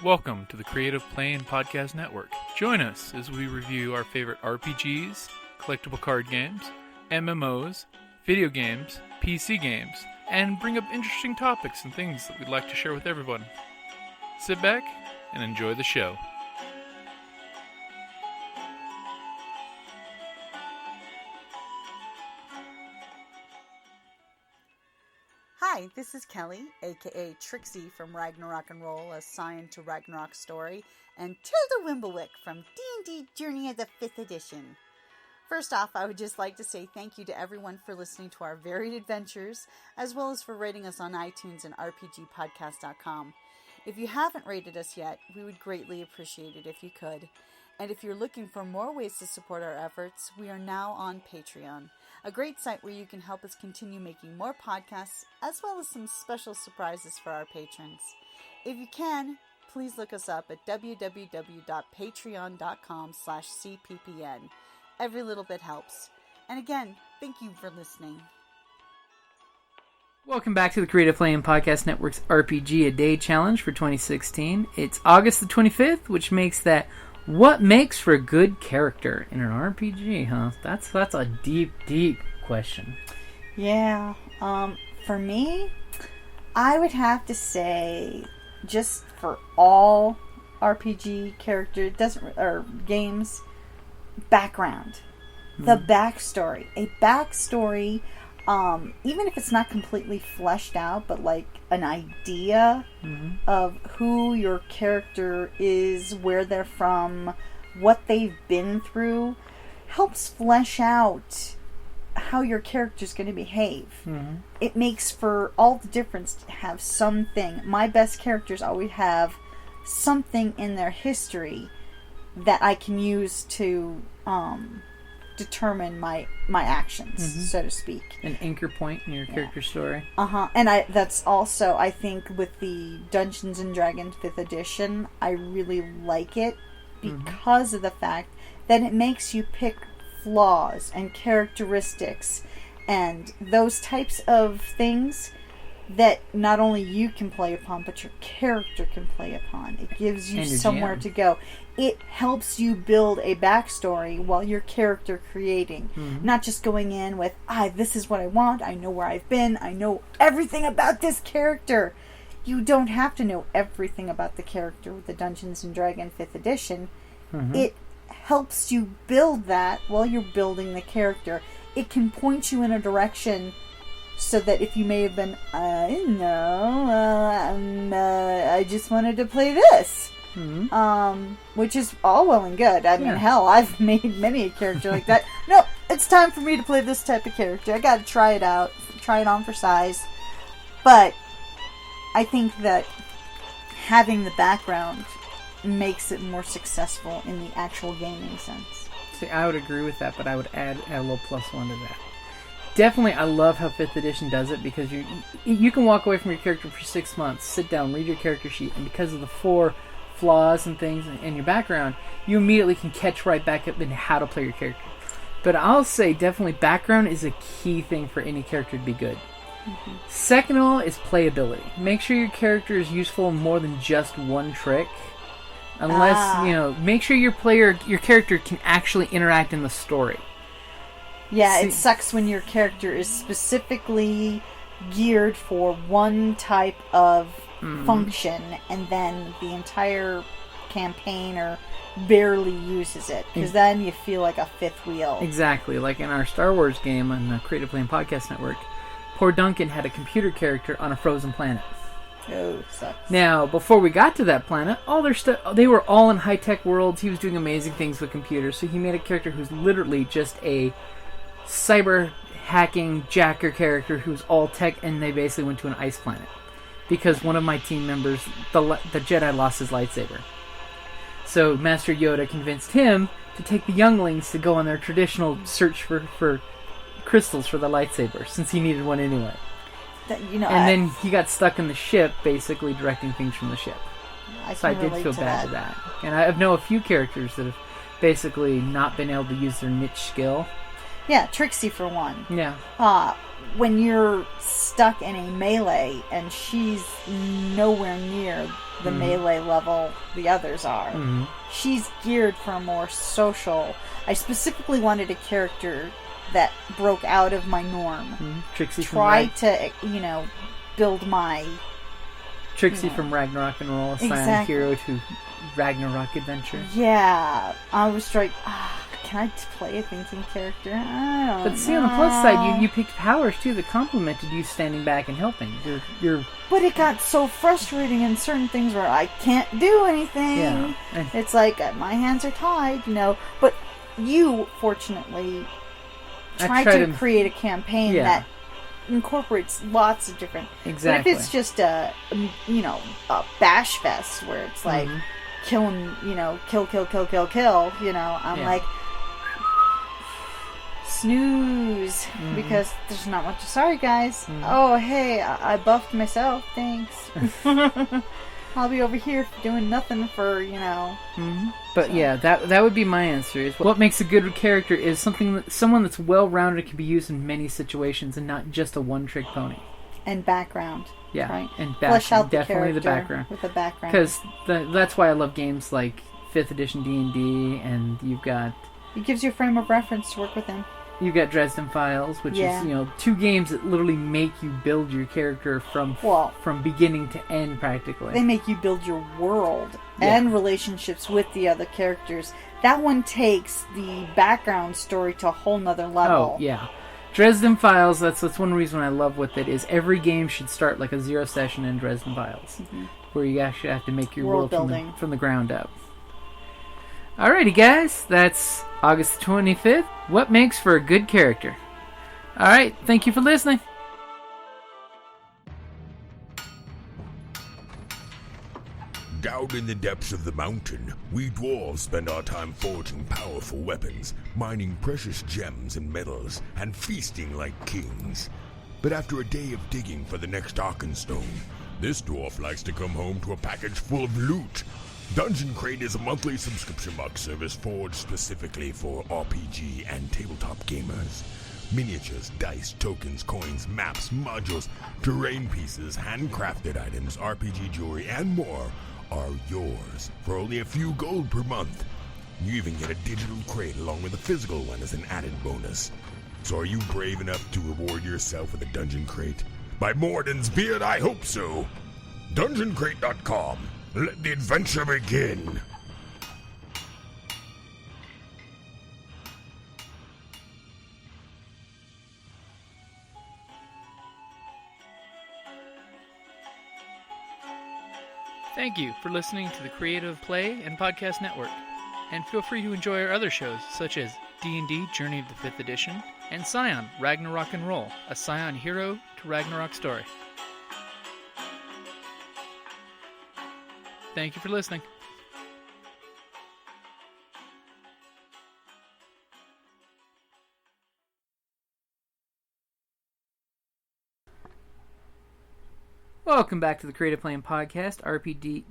Welcome to the Creative Playing Podcast Network. Join us as we review our favorite RPGs, collectible card games, MMOs, video games, PC games, and bring up interesting topics and things that we'd like to share with everyone. Sit back and enjoy the show. Hi, this is Kelly, aka Trixie from Ragnarok and Roll, a Scion to Ragnarok story, and Tilda Wimblewick from D&D Journey of the 5th Edition. First off, I would just like to say thank you to everyone for listening to our varied adventures, as well as for rating us on iTunes and RPGpodcast.com. If you haven't rated us yet, we would greatly appreciate it if you could. And if you're looking for more ways to support our efforts, we are now on Patreon, a great site where you can help us continue making more podcasts, as well as some special surprises for our patrons. If you can, please look us up at www.patreon.com/cppn. Every little bit helps. And again, thank you for listening. Welcome back to the Creative Playing Podcast Network's RPGaDAY Challenge for 2016. It's August the 25th, which makes that what makes for a good character in an RPG, huh? That's a deep, deep question. Yeah. For me, I would have to say, just for all RPG character games, background. The backstory. A backstory, even if it's not completely fleshed out, but like an idea of who your character is, where they're from, what they've been through, helps flesh out how your character's going to behave. It makes for all the difference to have something. My best characters always have something in their history that I can use to determine my actions, so to speak. An anchor point in your character story. And that's also, I think, with the Dungeons & Dragons 5th Edition, I really like it because of the fact that it makes you pick flaws and characteristics and those types of things that not only you can play upon, but your character can play upon. It gives you somewhere to go. It helps you build a backstory while you're character creating. Not just going in with, this is what I want, I know where I've been, I know everything about this character. You don't have to know everything about the character with the Dungeons & Dragons 5th Edition. It helps you build that while you're building the character. It can point you in a direction so that if you may have been, I just wanted to play this. Which is all well and good. I mean, hell, I've made many a character like that. No, it's time for me to play this type of character. I gotta try it out. Try it on for size. But I think that having the background makes it more successful in the actual gaming sense. See, I would agree with that, but I would add a little +1 to that. Definitely, I love how 5th Edition does it, because you can walk away from your character for 6 months, sit down, read your character sheet, and because of the 4 flaws and things in your background, you immediately can catch right back up into how to play your character. But I'll say definitely background is a key thing for any character to be good. Second of all is playability. Make sure your character is useful in more than just one trick. Unless, make sure your character can actually interact in the story. Yeah, it sucks when your character is specifically geared for one type of function, and then the entire campaign barely uses it, because then you feel like a fifth wheel. Exactly, like in our Star Wars game on the Creative Playing Podcast Network, poor Duncan had a computer character on a frozen planet. Oh, sucks. Now, before we got to that planet, all their they were all in high-tech worlds. He was doing amazing things with computers, so he made a character who's literally just a cyber hacking jacker character who's all tech, and they basically went to an ice planet because one of my team members, the Jedi, lost his lightsaber. So Master Yoda convinced him to take the younglings to go on their traditional search for crystals for the lightsaber, since he needed one anyway. Then he got stuck in the ship, basically directing things from the ship. So I did feel bad to that. And I know a few characters that have basically not been able to use their niche skill. Yeah, Trixie for one. Yeah. When you're stuck in a melee and she's nowhere near the melee level the others are, she's geared for a more social. I specifically wanted a character that broke out of my norm. Trixie Try to, build my... Trixie from Ragnarok and Roll, a Scion hero to Ragnarok Adventure. Yeah. I was like, can I play a thinking character? I don't know. But see, on the plus side, you picked powers, too, that complemented you standing back and helping. You're... But it got so frustrating in certain things where I can't do anything. Yeah. It's like, my hands are tied, But you, fortunately, tried to create a campaign that incorporates lots of different... Exactly. But if it's just a bash fest where it's like killing, kill, I'm like... Snooze, because there's not much. Sorry, guys. Oh, hey, I buffed myself. Thanks. I'll be over here doing nothing for But so. Yeah, that would be my answer. Is what makes a good character is someone that's well-rounded, can be used in many situations, and not just a one-trick pony. And background. Yeah, right? And flesh out definitely the background. With the background. Because that's why I love games like 5th edition D&D, and you've got. It gives you a frame of reference to work within. You've got Dresden Files, which is, 2 games that literally make you build your character from beginning to end, practically. They make you build your world and relationships with the other characters. That one takes the background story to a whole nother level. Oh, yeah. Dresden Files, that's one reason I love with it, is every game should start like a 0 session in Dresden Files, where you actually have to make your world from the ground up. Alrighty, guys, that's August 25th. What makes for a good character? Alright, thank you for listening. Down in the depths of the mountain, we dwarves spend our time forging powerful weapons, mining precious gems and metals, and feasting like kings. But after a day of digging for the next Arkenstone, this dwarf likes to come home to a package full of loot. Dungeon Crate is a monthly subscription box service forged specifically for RPG and tabletop gamers. Miniatures, dice, tokens, coins, maps, modules, terrain pieces, handcrafted items, RPG jewelry, and more are yours for only a few gold per month. You even get a digital crate along with a physical one as an added bonus. So are you brave enough to reward yourself with a Dungeon Crate? By Morden's beard, I hope so. DungeonCrate.com. Let the adventure begin! Thank you for listening to the Creative Play and Podcast Network. And feel free to enjoy our other shows, such as D&D Journey of the 5th Edition, and Scion Ragnarok and Roll, a Scion hero to Ragnarok story. Thank you for listening. Welcome back to the Creative Playing Podcast, RPD...